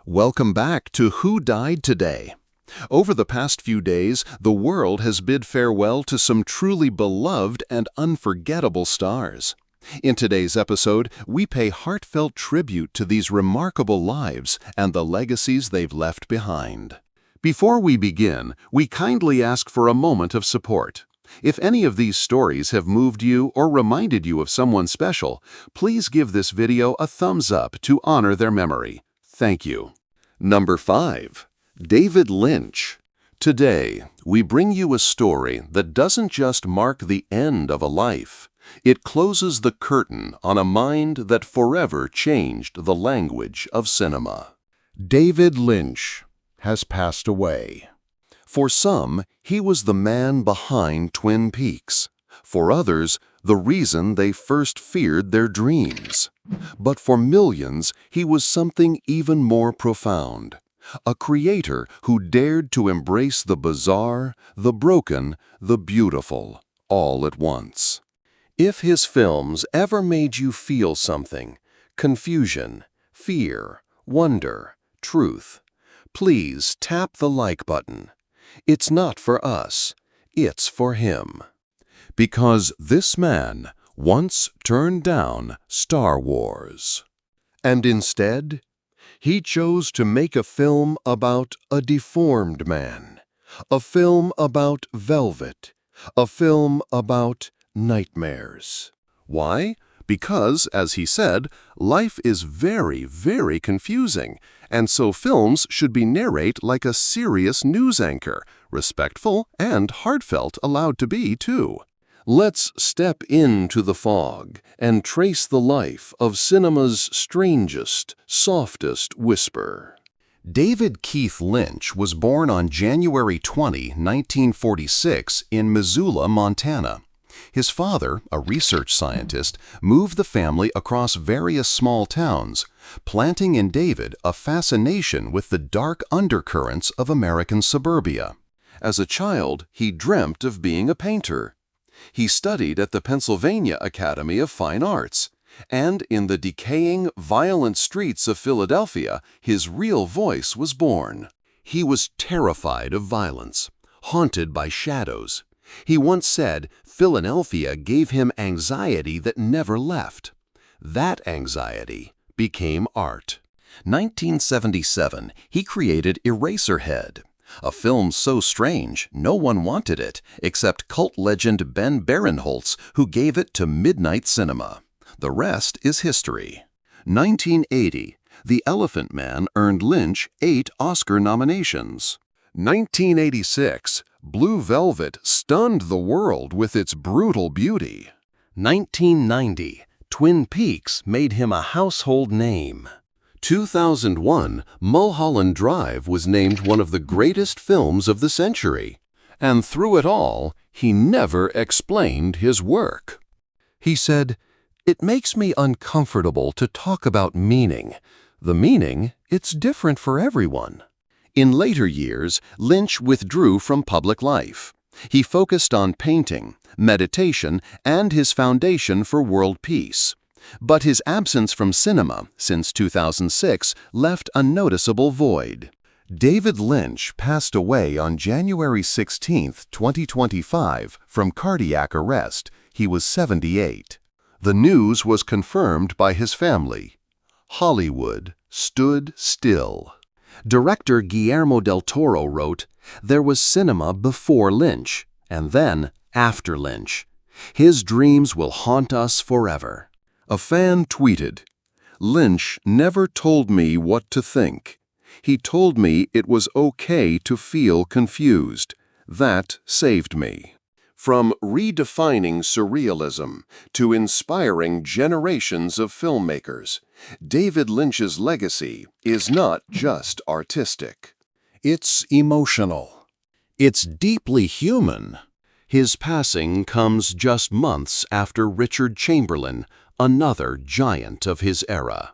Welcome back to Who Died Today. Over the past few days, the world has bid farewell to some truly beloved and unforgettable stars. In today's episode, we pay heartfelt tribute to these remarkable lives and the legacies they've left behind. Before we begin, we kindly ask for a moment of support. If any of these stories have moved you or reminded you of someone special, please give this video a thumbs up to honor their memory. Thank you. Number 5. David Lynch. Today, we bring you a story that doesn't just mark the end of a life. It closes the curtain on a mind that forever changed the language of cinema. David Lynch has passed away. For some, he was the man behind Twin Peaks. For others, the reason they first feared their dreams. But for millions, he was something even more profound. A creator who dared to embrace the bizarre, the broken, the beautiful, all at once. If his films ever made you feel something, confusion, fear, wonder, truth, please tap the like button. It's not for us, it's for him. Because this man once turned down Star Wars. And instead, he chose to make a film about a deformed man, a film about velvet, a film about nightmares. Why? Because, as he said, life is very, very confusing, and so films should be narrate like a serious news anchor, respectful and heartfelt allowed to be, too. Let's step into the fog and trace the life of cinema's strangest, softest whisper. David Keith Lynch was born on January 20, 1946, in Missoula, Montana. His father, a research scientist, moved the family across various small towns, planting in David a fascination with the dark undercurrents of American suburbia. As a child, he dreamt of being a painter. He studied at the Pennsylvania Academy of Fine Arts, and in the decaying, violent streets of Philadelphia, his real voice was born. He was terrified of violence, haunted by shadows. He once said Philadelphia gave him anxiety that never left. That anxiety became art. 1977, he created Eraserhead, a film so strange no one wanted it except cult legend Ben Barenholtz, who gave it to Midnight Cinema. The rest is history. 1980, The Elephant Man earned Lynch 8 Oscar nominations. 1986, Blue Velvet stunned the world with its brutal beauty. 1990, Twin Peaks made him a household name. 2001, Mulholland Drive was named one of the greatest films of the century. And through it all, he never explained his work. He said, "It makes me uncomfortable to talk about meaning. The meaning, it's different for everyone." In later years, Lynch withdrew from public life. He focused on painting, meditation, and his foundation for world peace. But his absence from cinema since 2006 left a noticeable void. David Lynch passed away on January 16, 2025, from cardiac arrest. He was 78. The news was confirmed by his family. Hollywood stood still. Director Guillermo del Toro wrote, "There was cinema before Lynch, and then after Lynch. His dreams will haunt us forever." A fan tweeted, "Lynch never told me what to think. He told me it was okay to feel confused. That saved me." From redefining surrealism to inspiring generations of filmmakers, David Lynch's legacy is not just artistic. It's emotional. It's deeply human. His passing comes just months after Richard Chamberlain, another giant of his era.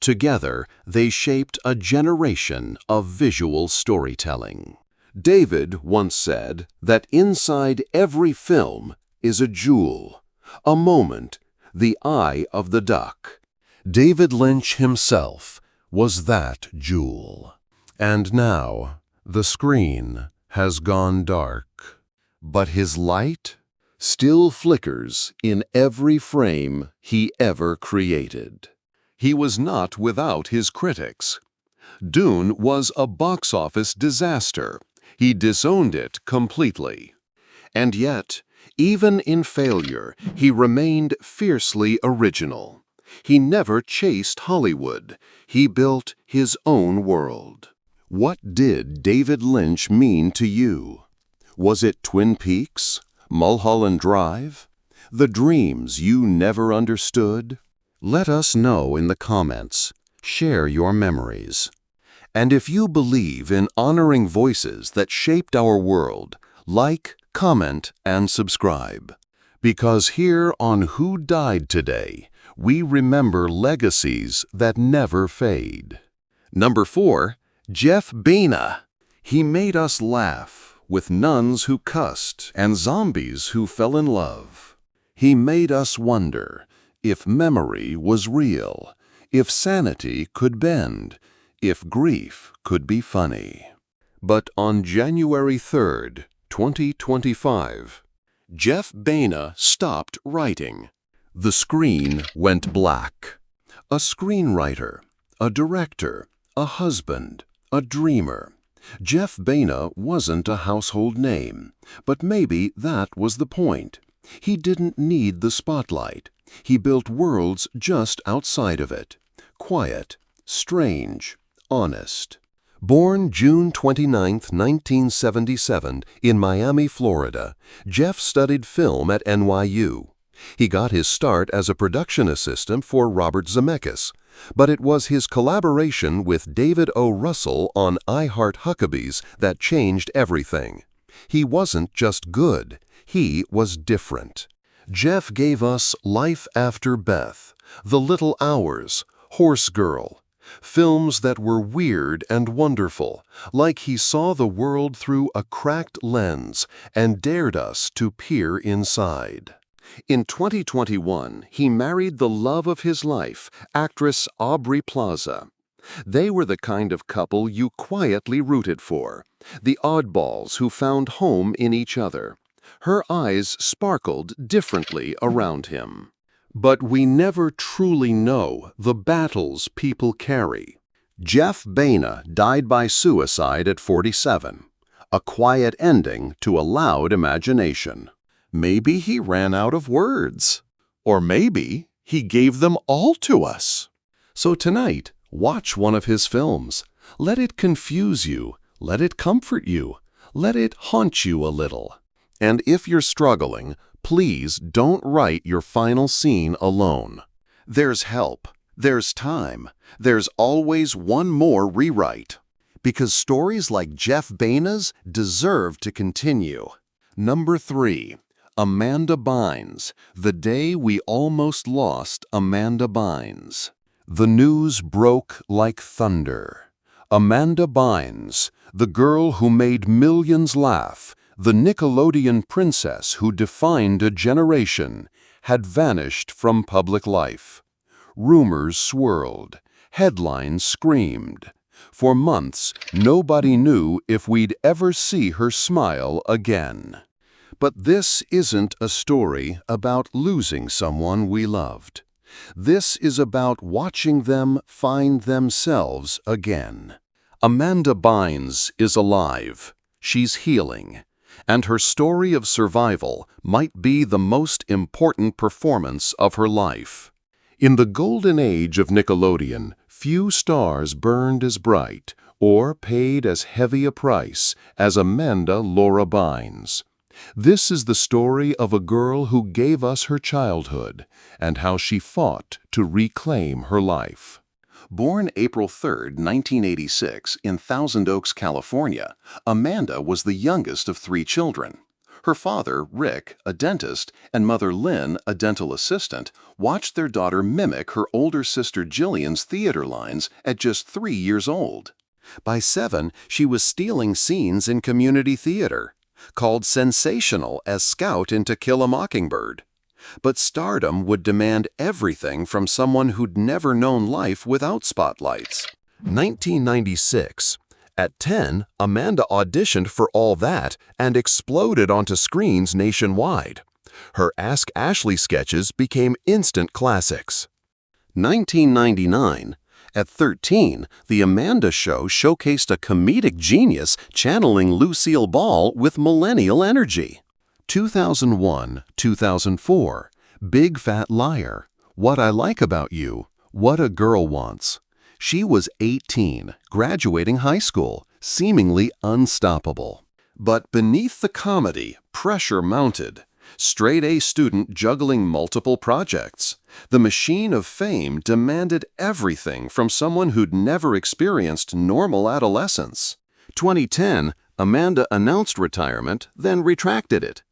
Together, they shaped a generation of visual storytelling. David once said that inside every film is a jewel, a moment, the eye of the duck. David Lynch himself was that jewel. And now the screen has gone dark. But his light still flickers in every frame he ever created. He was not without his critics. Dune was a box office disaster. He disowned it completely. And yet, even in failure, he remained fiercely original. He never chased Hollywood. He built his own world. What did David Lynch mean to you? Was it Twin Peaks? Mulholland Drive? The dreams you never understood? Let us know in the comments. Share your memories. And if you believe in honoring voices that shaped our world, like, comment, and subscribe. Because here on Who Died Today, we remember legacies that never fade. Number 4, Jeff Baena. He made us laugh with nuns who cussed and zombies who fell in love. He made us wonder if memory was real, if sanity could bend, if grief could be funny. But on January 3rd, 2025, Jeff Baena stopped writing. The screen went black. A screenwriter, a director, a husband, a dreamer. Jeff Baena wasn't a household name, but maybe that was the point. He didn't need the spotlight. He built worlds just outside of it. Quiet, strange, honest. Born June 29, 1977, in Miami, Florida, Jeff studied film at NYU. He got his start as a production assistant for Robert Zemeckis, but it was his collaboration with David O. Russell on I Heart Huckabees that changed everything. He wasn't just good, he was different. Jeff gave us Life After Beth, The Little Hours, Horse Girl, films that were weird and wonderful, like he saw the world through a cracked lens and dared us to peer inside. In 2021, he married the love of his life, actress Aubrey Plaza. They were the kind of couple you quietly rooted for, the oddballs who found home in each other. Her eyes sparkled differently around him. But we never truly know the battles people carry. Jeff Baena died by suicide at 47, a quiet ending to a loud imagination. Maybe he ran out of words. Or maybe he gave them all to us. So tonight, watch one of his films. Let it confuse you. Let it comfort you. Let it haunt you a little. And if you're struggling, please don't write your final scene alone. There's help. There's time. There's always one more rewrite. Because stories like Jeff Baena's deserve to continue. Number 3. Amanda Bynes. The Day We Almost Lost Amanda Bynes. The news broke like thunder. Amanda Bynes, the girl who made millions laugh, the Nickelodeon princess who defined a generation, had vanished from public life. Rumors swirled. Headlines screamed. For months, nobody knew if we'd ever see her smile again. But this isn't a story about losing someone we loved. This is about watching them find themselves again. Amanda Bynes is alive. She's healing. And her story of survival might be the most important performance of her life. In the golden age of Nickelodeon, few stars burned as bright or paid as heavy a price as Amanda Laura Bynes. This is the story of a girl who gave us her childhood and how she fought to reclaim her life. Born April 3, 1986, in Thousand Oaks, California, Amanda was the youngest of 3 children. Her father, Rick, a dentist, and mother Lynn, a dental assistant, watched their daughter mimic her older sister Jillian's theater lines at just 3 years old. By 7, she was stealing scenes in community theater, called sensational as Scout in To Kill a Mockingbird. But stardom would demand everything from someone who'd never known life without spotlights. 1996. At 10, Amanda auditioned for All That and exploded onto screens nationwide. Her Ask Ashley sketches became instant classics. 1999. At 13, The Amanda Show showcased a comedic genius channeling Lucille Ball with millennial energy. 2001-2004. Big Fat Liar. What I Like About You. What a Girl Wants. She was 18, graduating high school, seemingly unstoppable. But beneath the comedy, pressure mounted. Straight-A student juggling multiple projects. The machine of fame demanded everything from someone who'd never experienced normal adolescence. 2010, Amanda announced retirement, then retracted it.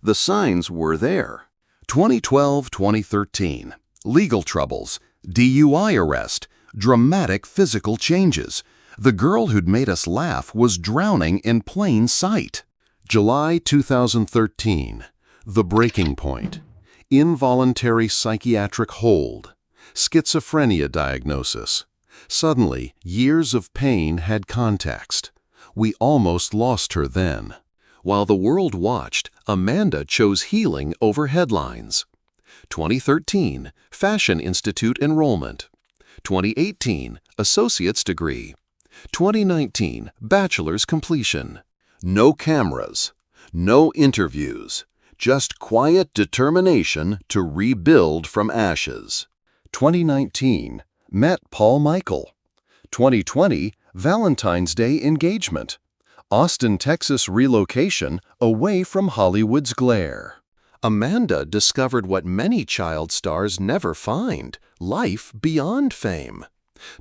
The signs were there. 2012-2013. Legal troubles, DUI arrest, dramatic physical changes. The girl who'd made us laugh was drowning in plain sight. July 2013. The Breaking Point. Involuntary psychiatric hold. Schizophrenia diagnosis. Suddenly, years of pain had context. We almost lost her then. While the world watched, Amanda chose healing over headlines. 2013, Fashion Institute enrollment. 2018, Associate's degree. 2019, Bachelor's completion. No cameras, no interviews, just quiet determination to rebuild from ashes. 2019, met Paul Michael. 2020, Valentine's Day engagement. Austin, Texas relocation away from Hollywood's glare. Amanda discovered what many child stars never find: life beyond fame.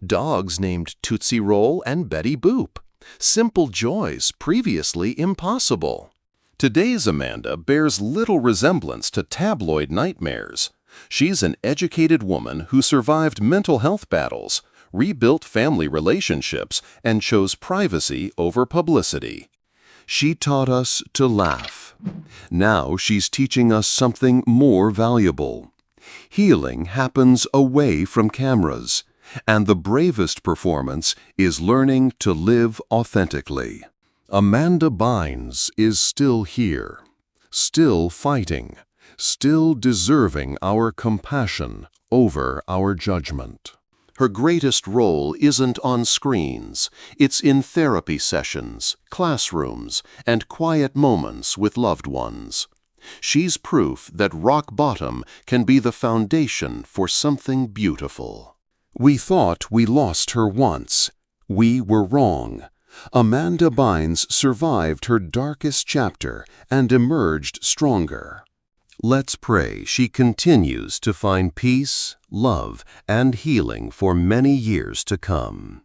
Dogs named Tootsie Roll and Betty Boop. Simple joys previously impossible. Today's Amanda bears little resemblance to tabloid nightmares. She's an educated woman who survived mental health battles, rebuilt family relationships, and chose privacy over publicity. She taught us to laugh. Now she's teaching us something more valuable. Healing happens away from cameras, and the bravest performance is learning to live authentically. Amanda Bynes is still here, still fighting, still deserving our compassion over our judgment. Her greatest role isn't on screens. It's in therapy sessions, classrooms, and quiet moments with loved ones. She's proof that rock bottom can be the foundation for something beautiful. We thought we lost her once. We were wrong. Amanda Bynes survived her darkest chapter and emerged stronger. Let's pray she continues to find peace, love, and healing for many years to come.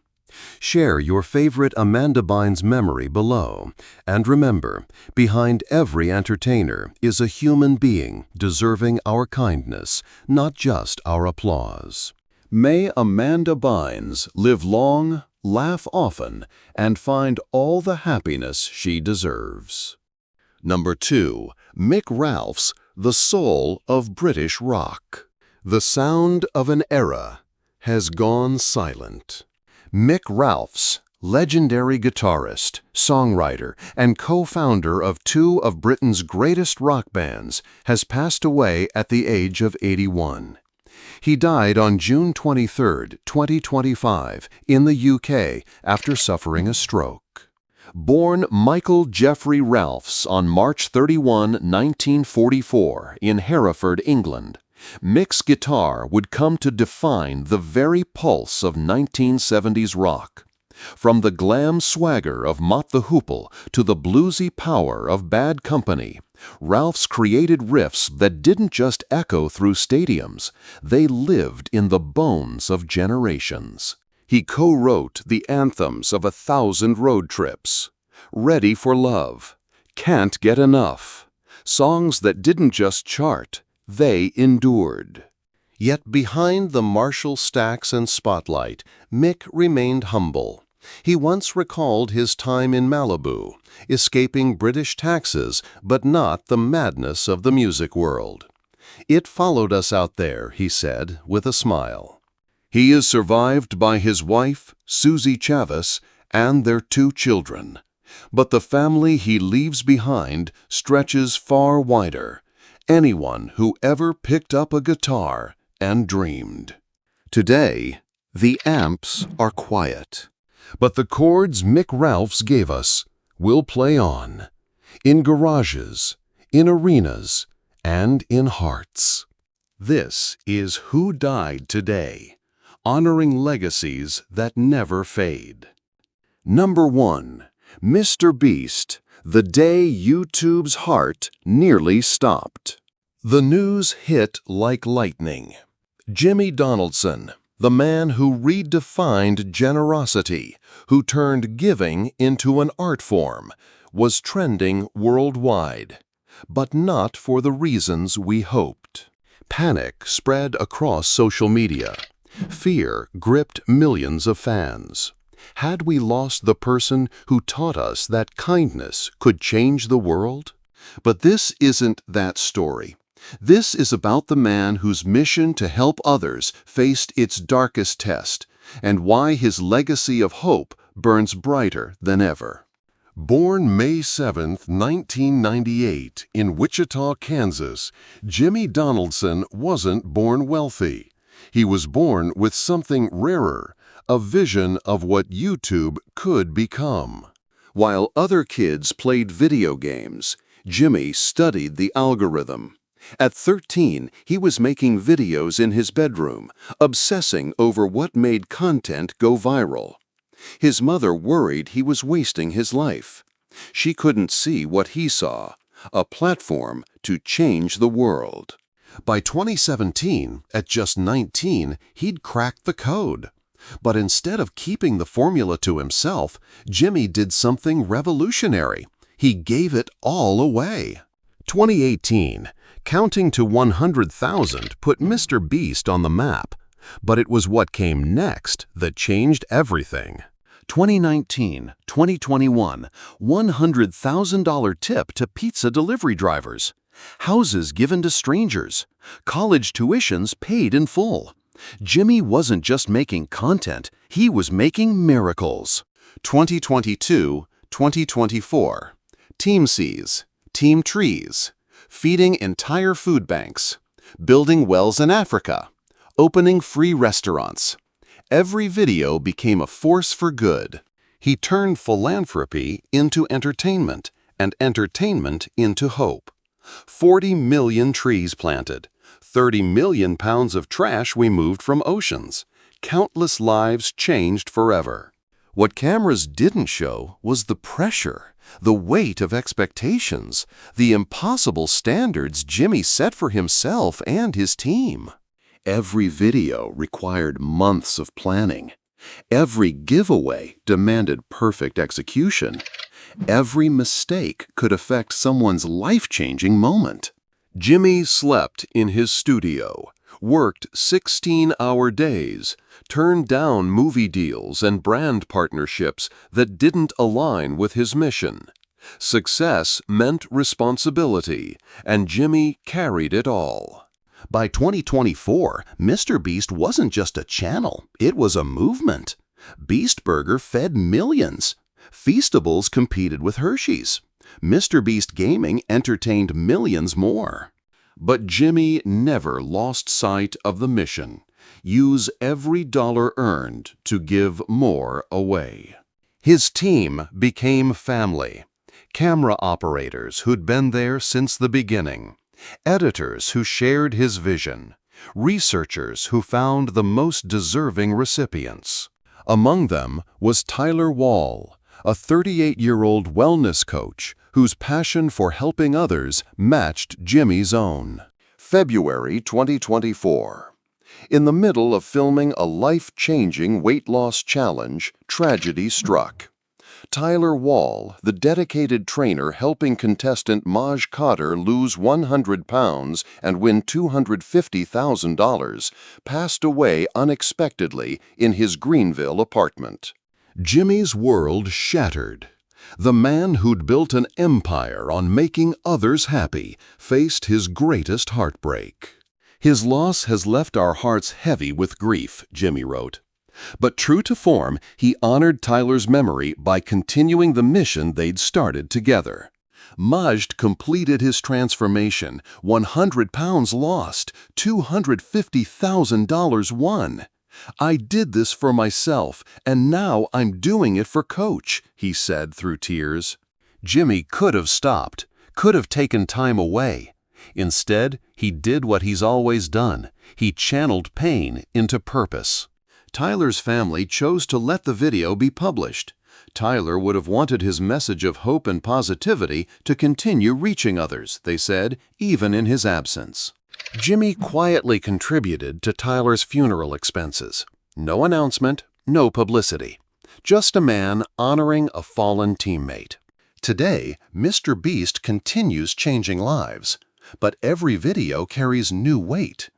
Share your favorite Amanda Bynes memory below, and remember, behind every entertainer is a human being deserving our kindness, not just our applause. May Amanda Bynes live long, laugh often, and find all the happiness she deserves. Number 2. Mick Ralphs, the soul of British rock. The sound of an era has gone silent. Mick Ralphs, legendary guitarist, songwriter, and co-founder of two of Britain's greatest rock bands, has passed away at the age of 81. He died on June 23, 2025, in the UK after suffering a stroke. Born Michael Jeffrey Ralphs on March 31, 1944, in Hereford, England, Mick's guitar would come to define the very pulse of 1970s rock. From the glam swagger of Mott the Hoople to the bluesy power of Bad Company, Ralphs created riffs that didn't just echo through stadiums, they lived in the bones of generations. He co-wrote the anthems of 1,000 road trips, Ready for Love, Can't Get Enough, songs that didn't just chart, they endured. Yet behind the Marshall stacks and spotlight, Mick remained humble. He once recalled his time in Malibu, escaping British taxes but not the madness of the music world. It followed us out there, he said, with a smile. He is survived by his wife, Susie Chavez, and their 2 children. But the family he leaves behind stretches far wider. Anyone who ever picked up a guitar and dreamed. Today, the amps are quiet, but the chords Mick Ralphs gave us will play on, in garages, in arenas, and in hearts. This is Who Died Today, honoring legacies that never fade. Number 1. Mr. Beast, the day YouTube's heart nearly stopped. The news hit like lightning. Jimmy Donaldson, the man who redefined generosity, who turned giving into an art form, was trending worldwide, but not for the reasons we hoped. Panic spread across social media. Fear gripped millions of fans. Had we lost the person who taught us that kindness could change the world? But this isn't that story. This is about the man whose mission to help others faced its darkest test, and why his legacy of hope burns brighter than ever. Born May 7, 1998, in Wichita, Kansas, Jimmy Donaldson wasn't born wealthy. He was born with something rarer, a vision of what YouTube could become. While other kids played video games, Jimmy studied the algorithm. At 13, he was making videos in his bedroom, obsessing over what made content go viral. His mother worried he was wasting his life. She couldn't see what he saw, a platform to change the world. By 2017, at just 19, he'd cracked the code. But instead of keeping the formula to himself, Jimmy did something revolutionary. He gave it all away. 2018, counting to 100,000 put Mr. Beast on the map. But it was what came next that changed everything. 2019, 2021, $100,000 tip to pizza delivery drivers. Houses given to strangers. College tuitions paid in full. Jimmy wasn't just making content, he was making miracles. 2022, 2024. Team Seas, Team Trees. Feeding entire food banks. Building wells in Africa. Opening free restaurants. Every video became a force for good. He turned philanthropy into entertainment, and entertainment into hope. 40 million trees planted. 30 million pounds of trash removed from oceans. Countless lives changed forever. What cameras didn't show was the pressure, the weight of expectations, the impossible standards Jimmy set for himself and his team. Every video required months of planning. Every giveaway demanded perfect execution. Every mistake could affect someone's life-changing moment. Jimmy slept in his studio, worked 16-hour days, turned down movie deals and brand partnerships that didn't align with his mission. Success meant responsibility, and Jimmy carried it all. By 2024, Mr. Beast wasn't just a channel, it was a movement. Beast Burger fed millions. Feastables competed with Hershey's. Mr. Beast Gaming entertained millions more. But Jimmy never lost sight of the mission. Use every dollar earned to give more away. His team became family. Camera operators who'd been there since the beginning. Editors who shared his vision. Researchers who found the most deserving recipients. Among them was Tyler Wall, a 38-year-old wellness coach whose passion for helping others matched Jimmy's own. February 2024. In the middle of filming a life-changing weight loss challenge, tragedy struck. Tyler Wall, the dedicated trainer helping contestant Maj Cotter lose 100 pounds and win $250,000, passed away unexpectedly in his Greenville apartment. Jimmy's world shattered. The man who'd built an empire on making others happy faced his greatest heartbreak. His loss has left our hearts heavy with grief, Jimmy wrote. But true to form, he honored Tyler's memory by continuing the mission they'd started together. Majd completed his transformation, 100 pounds lost, $250,000 won. I did this for myself, and now I'm doing it for Coach, he said through tears. Jimmy could have stopped, could have taken time away. Instead, he did what he's always done. He channeled pain into purpose. Tyler's family chose to let the video be published. Tyler would have wanted his message of hope and positivity to continue reaching others, they said, even in his absence. Jimmy quietly contributed to Tyler's funeral expenses. No announcement, no publicity. Just a man honoring a fallen teammate. Today, Mr. Beast continues changing lives. But every video carries new weight.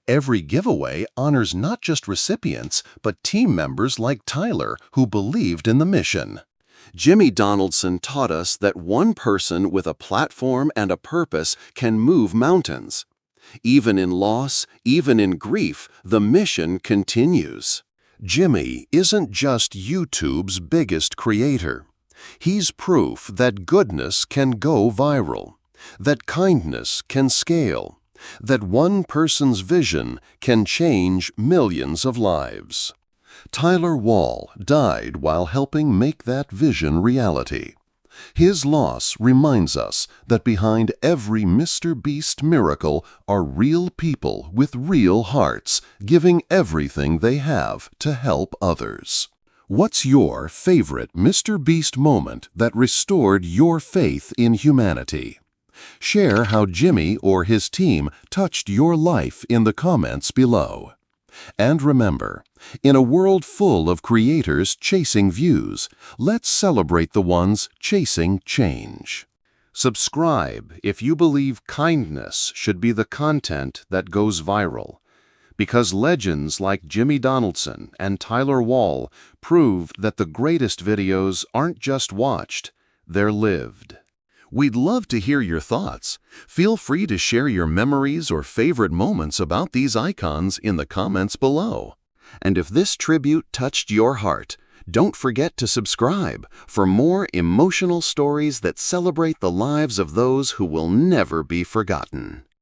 Every giveaway honors not just recipients, but team members like Tyler who believed in the mission. Jimmy Donaldson taught us that one person with a platform and a purpose can move mountains. Even in loss, even in grief, the mission continues. Jimmy isn't just YouTube's biggest creator. He's proof that goodness can go viral, that kindness can scale, that one person's vision can change millions of lives. Tyler Wall died while helping make that vision reality. His loss reminds us that behind every Mr. Beast miracle are real people with real hearts, giving everything they have to help others. What's your favorite Mr. Beast moment that restored your faith in humanity? Share how Jimmy or his team touched your life in the comments below. And remember, in a world full of creators chasing views, let's celebrate the ones chasing change. Subscribe if you believe kindness should be the content that goes viral, because legends like Jimmy Donaldson and Tyler Wall prove that the greatest videos aren't just watched, they're lived. We'd love to hear your thoughts. Feel free to share your memories or favorite moments about these icons in the comments below. And if this tribute touched your heart, don't forget to subscribe for more emotional stories that celebrate the lives of those who will never be forgotten.